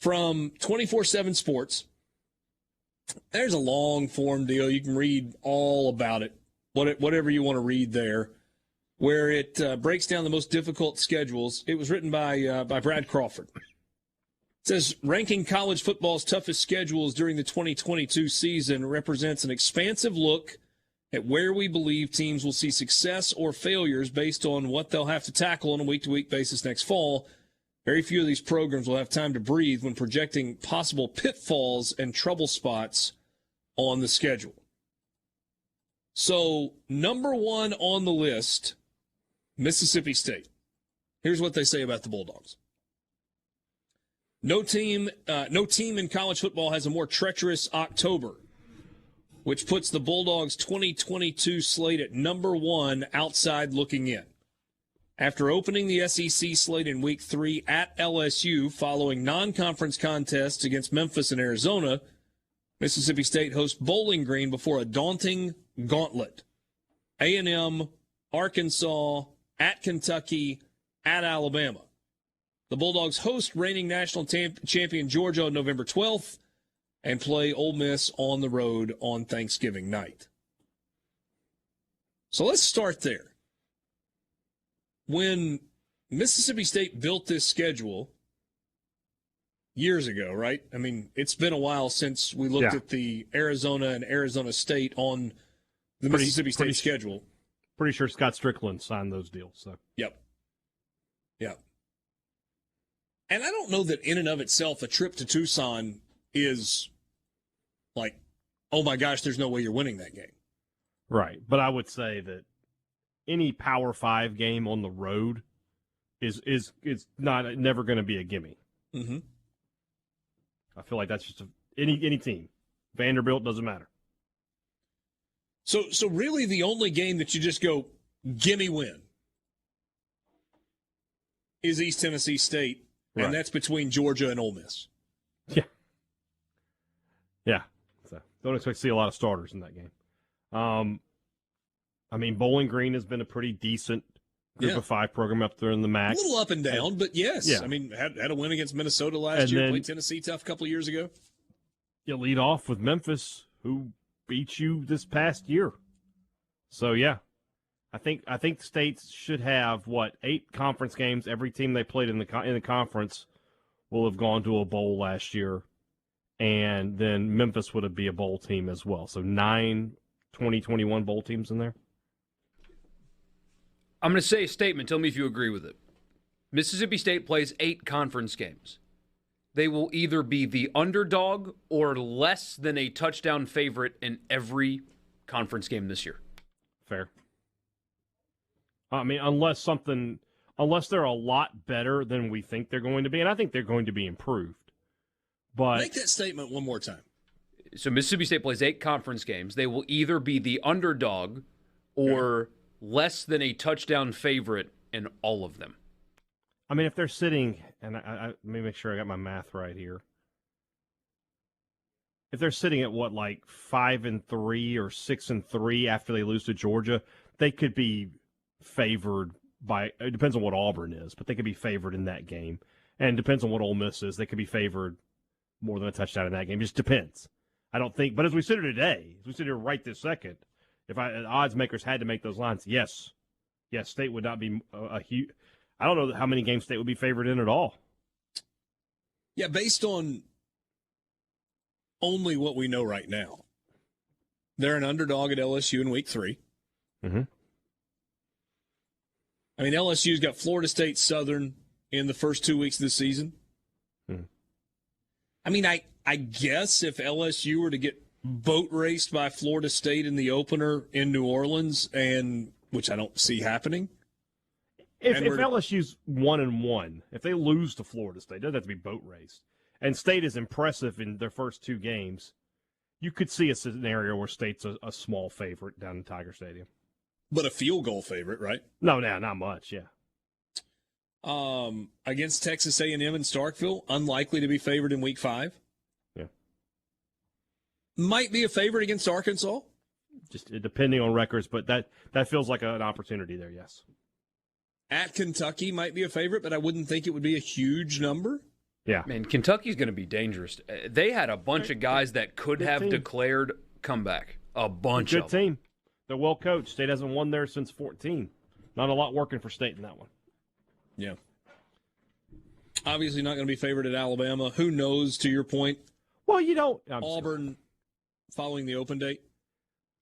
from 24/7 Sports. There's a long-form deal. You can read all about it, whatever you want to read there, where it breaks down the most difficult schedules. It was written by Brad Crawford. It says, ranking college football's toughest schedules during the 2022 season represents an expansive look at where we believe teams will see success or failures based on what they'll have to tackle on a week-to-week basis next fall. Very few of these programs will have time to breathe when projecting possible pitfalls and trouble spots on the schedule. So, number one on the list, Mississippi State. Here's what they say about the Bulldogs. No team in college football has a more treacherous October, which puts the Bulldogs' 2022 slate at number one outside looking in. After opening the SEC slate in Week 3 at LSU following non-conference contests against Memphis and Arizona, Mississippi State hosts Bowling Green before a daunting gauntlet. A&M, Arkansas, at Kentucky, at Alabama. The Bulldogs host reigning national champion Georgia on November 12th and play Ole Miss on the road on Thanksgiving night. So let's start there. When Mississippi State built this schedule years ago, right? I mean, it's been a while since we looked at the Arizona and Arizona State on the Mississippi State schedule. Pretty sure Scott Strickland signed those deals. So. Yep. And I don't know that in and of itself a trip to Tucson is like, oh my gosh, there's no way you're winning that game. Right. But I would say that any Power 5 game on the road is never going to be a gimme. Mm-hmm. I feel like that's just any team. Vanderbilt doesn't matter. So really the only game that you just go, gimme win, is East Tennessee State. Right. And that's between Georgia and Ole Miss. Yeah. So don't expect to see a lot of starters in that game. I mean, Bowling Green has been a pretty decent group of 5 program up there in the MAC. A little up and down, but yes. Yeah. I mean, had a win against Minnesota last year, played Tennessee tough a couple of years ago. You lead off with Memphis, who beat you this past year. So, yeah. I think states should have 8 conference games. Every team they played in the conference will have gone to a bowl last year, and then Memphis would be a bowl team as well. So 9 2021 bowl teams in there. I'm going to say a statement. Tell me if you agree with it. Mississippi State plays 8 conference games. They will either be the underdog or less than a touchdown favorite in every conference game this year. Fair. I mean, unless they're a lot better than we think they're going to be, and I think they're going to be improved. But make that statement one more time. So Mississippi State plays 8 conference games. They will either be the underdog or less than a touchdown favorite in all of them. I mean, if they're sitting, and let me make sure I got my math right here. If they're sitting at 5-3 or 6-3 after they lose to Georgia, they could be favored by, it depends on what Auburn is, but they could be favored in that game. And it depends on what Ole Miss is. They could be favored more than a touchdown in that game. It just depends. I don't think, but as we sit here today, as we sit here right this second, if odds makers had to make those lines, yes, State would not be a huge, I don't know how many games State would be favored in at all. Yeah, based on only what we know right now. They're an underdog at LSU in Week 3. Mm-hmm. I mean, LSU's got Florida State Southern in the first 2 weeks of the season. Hmm. I mean, I guess if LSU were to get boat raced by Florida State in the opener in New Orleans, and which I don't see happening. If LSU's 1-1, if they lose to Florida State, it doesn't have to be boat raced, and State is impressive in their first 2 games, you could see a scenario where State's a small favorite down in Tiger Stadium. But a field goal favorite, right? No, not much, yeah. Against Texas A&M in Starkville, unlikely to be favored in Week 5. Yeah. Might be a favorite against Arkansas. Just depending on records, but that feels like an opportunity there, yes. At Kentucky might be a favorite, but I wouldn't think it would be a huge number. Yeah. Man, Kentucky's going to be dangerous. They had a bunch of guys that could have declared comeback. A bunch of them. Good team. They're well coached. State hasn't won there since 14. Not a lot working for State in that one. Yeah. Obviously not going to be favored at Alabama. Who knows, to your point? Well, you don't. Auburn following the open date?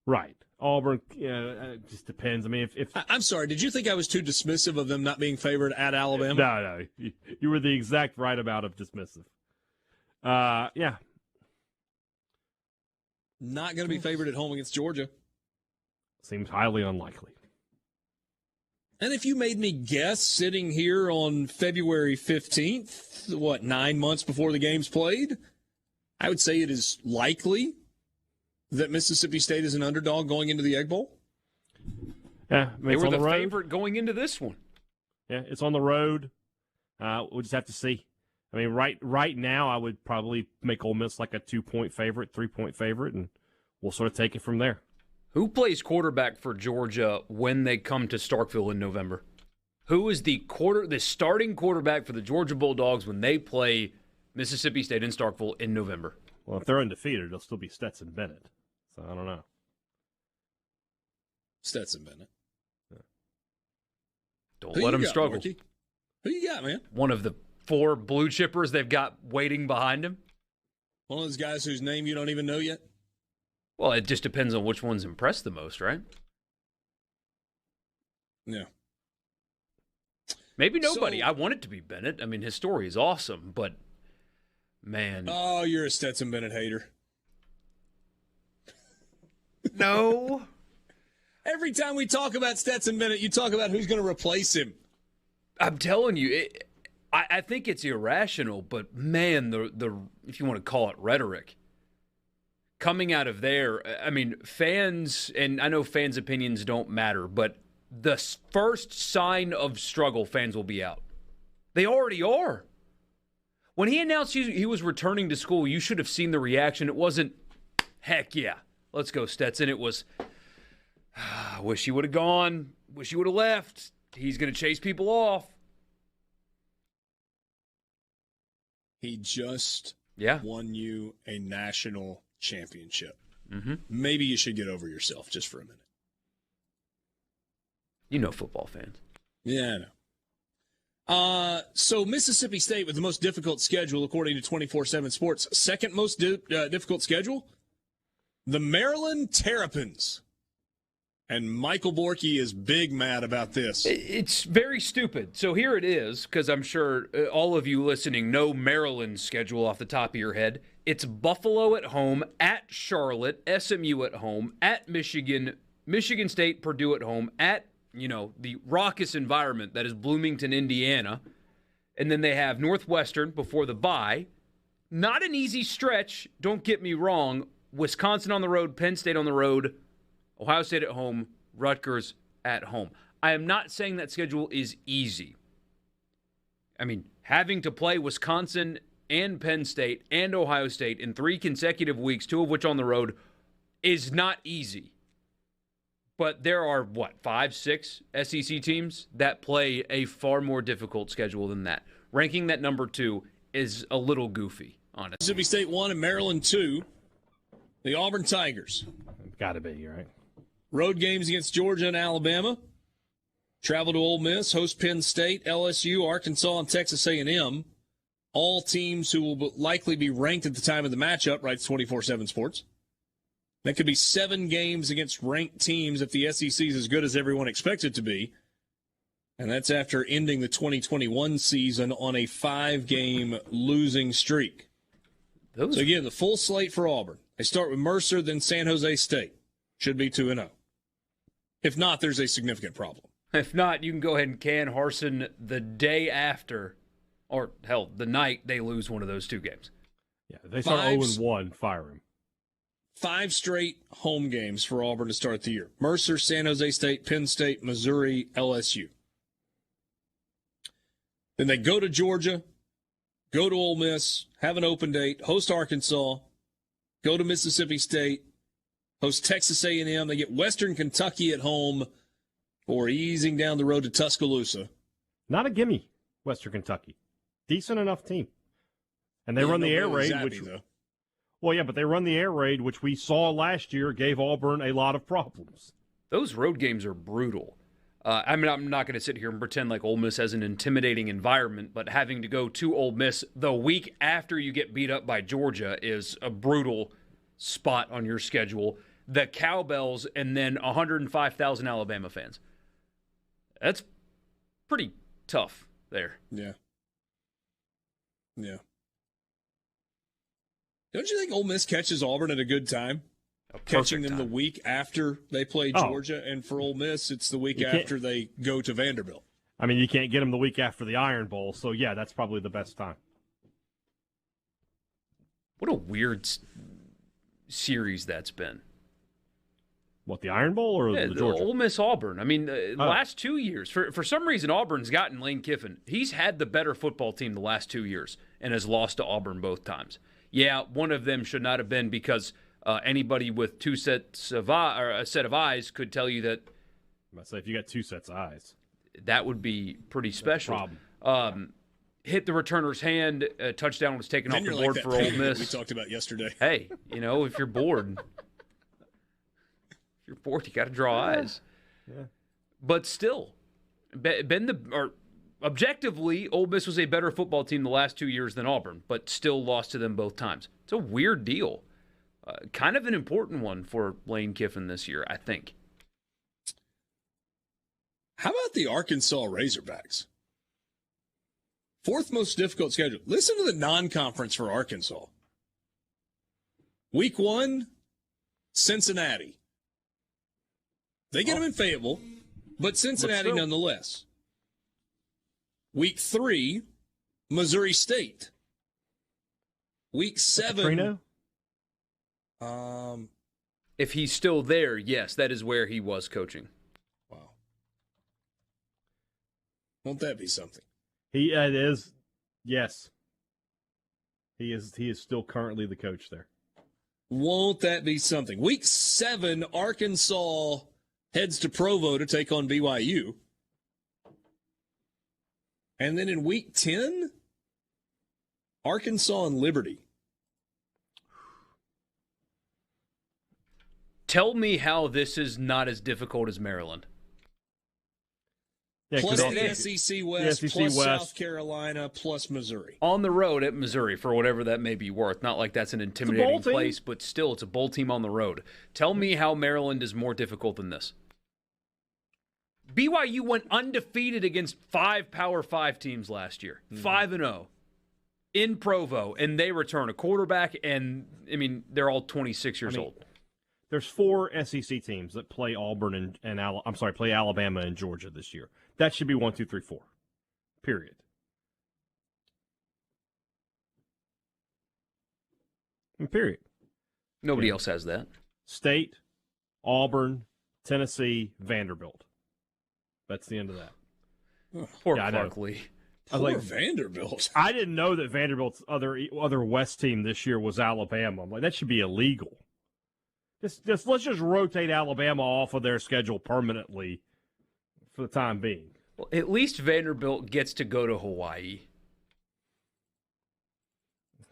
Right. Auburn, it just depends. I mean, if I'm sorry, did you think I was too dismissive of them not being favored at Alabama? No. You were the exact right amount of dismissive. Yeah. Not going to be favored at home against Georgia. Seems highly unlikely. And if you made me guess sitting here on February 15th, 9 months before the game's played, I would say it is likely that Mississippi State is an underdog going into the Egg Bowl. Yeah, I mean, they were the road. favorite going into this one. Yeah, it's on the road. We'll just have to see. I mean, right now, I would probably make Ole Miss like a 2-point favorite, 3-point favorite, and we'll sort of take it from there. Who plays quarterback for Georgia when they come to Starkville in November? Who is the starting quarterback for the Georgia Bulldogs when they play Mississippi State in Starkville in November? Well, if they're undefeated, it'll still be Stetson Bennett. So I don't know. Stetson Bennett. Yeah. Don't let him struggle. Marky? Who you got, man? One of the 4 blue chippers they've got waiting behind him. One of those guys whose name you don't even know yet? Well, it just depends on which one's impressed the most, right? Yeah. Maybe nobody. I want it to be Bennett. I mean, his story is awesome, but man. Oh, you're a Stetson Bennett hater. No. Every time we talk about Stetson Bennett, you talk about who's going to replace him. I'm telling you, I think it's irrational, but man, the if you want to call it rhetoric, coming out of there, I mean, fans, and I know fans' opinions don't matter, but the first sign of struggle, fans will be out. They already are. When he announced he was returning to school, you should have seen the reaction. It wasn't, heck yeah, let's go, Stetson. It was, I wish he would have gone, wish he would have left. He's going to chase people off. He just won you a national championship. Mm-hmm. Maybe you should get over yourself just for a minute. You know football fans. Yeah, I know. So Mississippi State with the most difficult schedule, according to 24/7 Sports. Second most difficult schedule, the Maryland Terrapins. And Michael Borky is big mad about this. It's very stupid. So here it is, because I'm sure all of you listening know Maryland's schedule off the top of your head. It's Buffalo at home, at Charlotte, SMU at home, at Michigan, Michigan State, Purdue at home, at, the raucous environment that is Bloomington, Indiana. And then they have Northwestern before the bye. Not an easy stretch, don't get me wrong. Wisconsin on the road, Penn State on the road, Ohio State at home, Rutgers at home. I am not saying that schedule is easy. I mean, having to play Wisconsin and Penn State and Ohio State in 3 consecutive weeks, 2 of which on the road, is not easy. But there are, 5, 6 SEC teams that play a far more difficult schedule than that. Ranking that number 2 is a little goofy, honestly. Mississippi State 1 and Maryland 2. The Auburn Tigers. Got to be, right? Road games against Georgia and Alabama. Travel to Ole Miss, host Penn State, LSU, Arkansas, and Texas A&M. All teams who will likely be ranked at the time of the matchup, writes 24/7 Sports. That could be 7 games against ranked teams if the SEC is as good as everyone expects it to be. And that's after ending the 2021 season on a 5-game losing streak. So again, the full slate for Auburn. They start with Mercer, then San Jose State. Should be 2-0. If not, there's a significant problem. If not, you can go ahead and can Harsin the day after, or hell, the night they lose one of those 2 games. Yeah, if they start 0-1, fire him. 5 straight home games for Auburn to start the year. Mercer, San Jose State, Penn State, Missouri, LSU. Then they go to Georgia, go to Ole Miss, have an open date, host Arkansas, go to Mississippi State, host Texas A&M. They get Western Kentucky at home for easing down the road to Tuscaloosa. Not a gimme, Western Kentucky. Decent enough team. And they run the air nobody was raid, happy, which though. well, yeah, but they run the air raid, which we saw last year gave Auburn a lot of problems. Those road games are brutal. I mean, I'm not going to sit here and pretend like Ole Miss has an intimidating environment, but having to go to Ole Miss the week after you get beat up by Georgia is a brutal spot on your schedule. The cowbells and then 105,000 Alabama fans. That's pretty tough there. Yeah. Yeah. Don't you think Ole Miss catches Auburn at a good time? Catching them the week after they play Georgia, and for Ole Miss, it's the week after they go to Vanderbilt. I mean, you can't get them the week after the Iron Bowl, so yeah, that's probably the best time. What a weird series that's been. What, the Iron Bowl or the Georgia? Ole Miss Auburn. I mean, the last 2 years, for some reason, Auburn's gotten Lane Kiffin. He's had the better football team the last 2 years and has lost to Auburn both times. Yeah, one of them should not have been because anybody with two sets of or a set of eyes could tell you that. I say if you got two sets of eyes, that would be pretty special. Problem. Hit the returner's hand. A touchdown was taken off the board like for Ole Miss. We talked about yesterday. Hey, if you're bored, you got to draw eyes. Yeah. But still, objectively, Ole Miss was a better football team the last 2 years than Auburn, but still lost to them both times. It's a weird deal. Kind of an important one for Lane Kiffin this year, I think. How about the Arkansas Razorbacks? Fourth most difficult schedule. Listen to the non-conference for Arkansas. Week 1, Cincinnati. They get them in Fayetteville, but Cincinnati nonetheless. Week 3, Missouri State. Week 7. If he's still there, yes, that is where he was coaching. Wow. Won't that be something? It is. Yes. He is still currently the coach there. Won't that be something? Week 7, Arkansas heads to Provo to take on BYU. And then in week 10, Arkansas and Liberty. Tell me how this is not as difficult as Maryland. Yeah, plus the SEC West, the SEC plus West. South Carolina, plus Missouri. On the road at Missouri, for whatever that may be worth. Not like that's an intimidating place, but still, it's a bowl team on the road. Tell me how Maryland is more difficult than this. BYU went undefeated against 5 Power 5 teams last year. 5-0 in Provo, and they return a quarterback, and, I mean, they're all 26 years old. There's 4 SEC teams that play Auburn play Alabama and Georgia this year. That should be 1, 2, 3, 4. Period. Period. Nobody else has that. State, Auburn, Tennessee, Vanderbilt. That's the end of that. Poor Clarkley. Poor Vanderbilt. I didn't know that Vanderbilt's other West team this year was Alabama. I'm like, that should be illegal. Let's just rotate Alabama off of their schedule permanently for the time being. Well, at least Vanderbilt gets to go to Hawaii.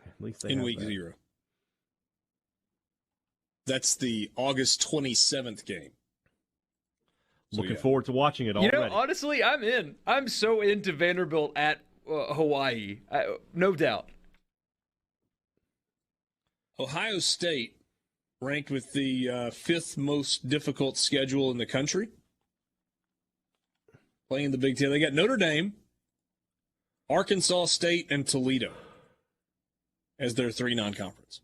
At least in week 0. That's the August 27th game. Looking forward to watching it already. Honestly, I'm in. I'm so into Vanderbilt at Hawaii. No doubt. Ohio State ranked with the 5th most difficult schedule in the country. Playing the Big Ten. They got Notre Dame, Arkansas State, and Toledo as their 3 non-conference.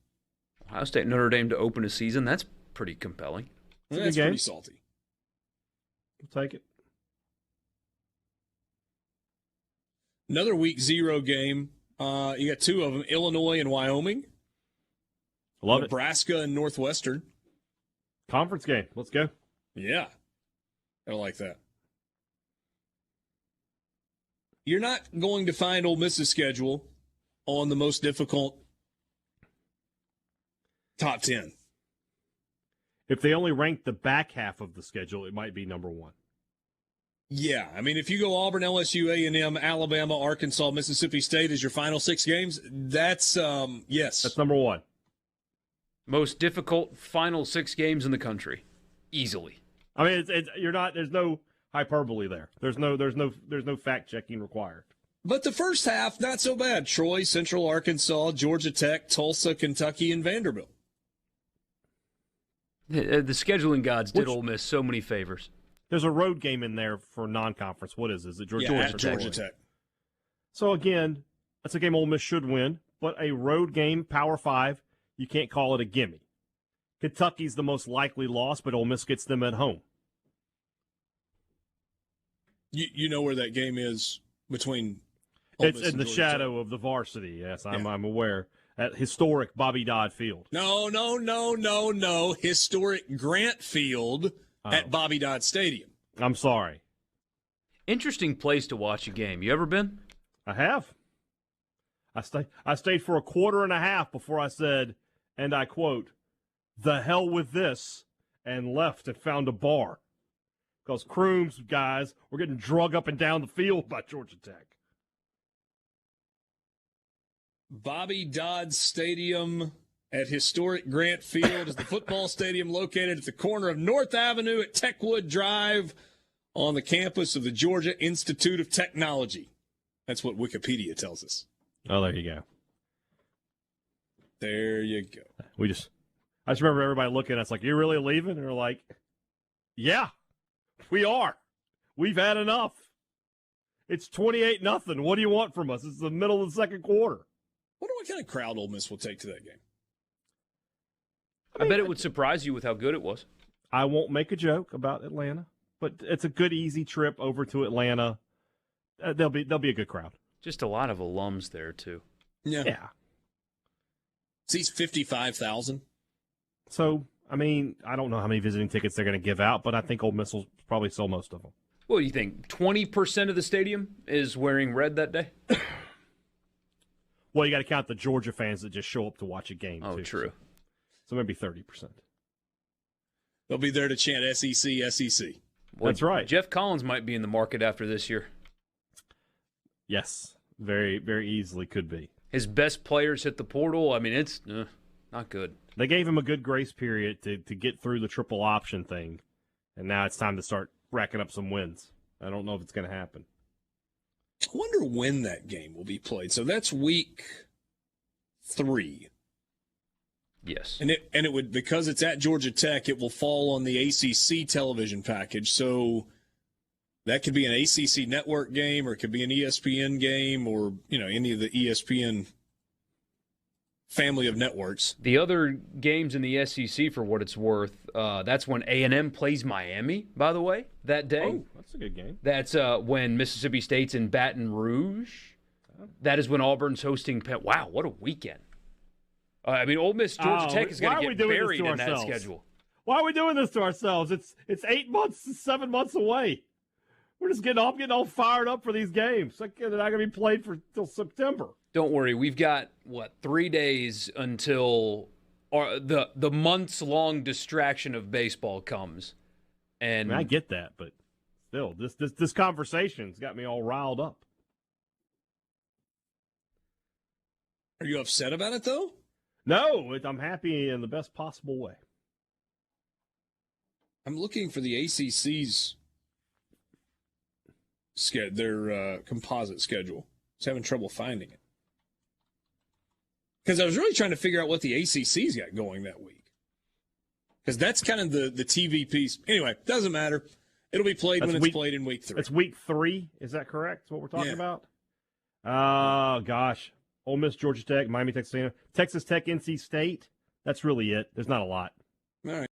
Ohio State, Notre Dame to open a season. That's pretty compelling. That's pretty salty. We'll take it. Another week 0 game. You got 2 of them, Illinois and Wyoming. Love Nebraska and Northwestern. Conference game. Let's go. Yeah. I like that. You're not going to find Ole Miss's schedule on the most difficult top 10. If they only rank the back half of the schedule, it might be number 1. Yeah, I mean, if you go Auburn, LSU, A&M, Alabama, Arkansas, Mississippi State as your final 6 games, that's yes. That's number one. Most difficult final 6 games in the country, easily. I mean, you're not. There's no hyperbole there. There's no fact checking required. But the first half, not so bad. Troy, Central Arkansas, Georgia Tech, Tulsa, Kentucky, and Vanderbilt. The scheduling gods did Ole Miss so many favors. There's a road game in there for non-conference. What is it? Is it Georgia Tech? So again, that's a game Ole Miss should win, but a road game, Power 5, you can't call it a gimme. Kentucky's the most likely loss, but Ole Miss gets them at home. You know where that game is between Ole Miss in the shadow of the varsity. Yes, I'm aware. At historic Bobby Dodd Field. No. Historic Grant Field at Bobby Dodd Stadium. I'm sorry. Interesting place to watch a game. You ever been? I have. I stayed for a quarter and a half before I said, and I quote, "The hell with this," and left and found a bar. Because Crooms guys were getting drug up and down the field by Georgia Tech. Bobby Dodd Stadium at historic Grant Field is the football stadium located at the corner of North Avenue at Techwood Drive on the campus of the Georgia Institute of Technology. That's what Wikipedia tells us. Oh, there you go. There you go. I just remember everybody looking at us like, "You're really leaving?" And we're like, "Yeah, we are. We've had enough. It's 28-0. What do you want from us? It's the middle of the second quarter." I wonder what kind of crowd Ole Miss will take to that game. I bet it would surprise you with how good it was. I won't make a joke about Atlanta, but it's a good, easy trip over to Atlanta. There'll be a good crowd. Just a lot of alums there, too. Yeah. Seats 55,000. So, I mean, I don't know how many visiting tickets they're going to give out, but I think Ole Miss will probably sell most of them. What do you think? 20% of the stadium is wearing red that day? Well, you got to count the Georgia fans that just show up to watch a game. Oh, too. true. So maybe 30%. They'll be there to chant SEC, SEC. Well, that's right. Jeff Collins might be in the market after this year. Yes, very, very easily could be. His best players hit the portal. I mean, it's not good. They gave him a good grace period to get through the triple option thing, and now it's time to start racking up some wins. I don't know if it's going to happen. I wonder when that game will be played. So that's week 3. Yes. And it would, because it's at Georgia Tech, it will fall on the ACC television package. So that could be an ACC network game, or it could be an ESPN game, or any of the ESPN family of networks. The other games in the SEC, for what it's worth, that's when A&M plays Miami, by the way, that day. Oh, that's a good game. That's when Mississippi State's in Baton Rouge. That is when Auburn's hosting Penn. Wow, what a weekend. I mean, Ole Miss, Georgia Tech is going to get buried in that schedule. Why are we doing this to ourselves? It's 8 months, 7 months away. We're just getting all fired up for these games. They're not going to be played till September. Don't worry, we've got 3 days until the months-long distraction of baseball comes. And I get that, but still, this conversation's got me all riled up. Are you upset about it though? No, I'm happy in the best possible way. I'm looking for the ACC's their composite schedule. I was having trouble finding it. Because I was really trying to figure out what the ACC's got going that week. Because that's kind of the TV piece. Anyway, doesn't matter. It'll be played when it's played in week 3. It's week 3. Is that correct? That's what we're talking about? Oh, gosh. Ole Miss, Georgia Tech, Miami, Texas Tech, NC State. That's really it. There's not a lot. All right.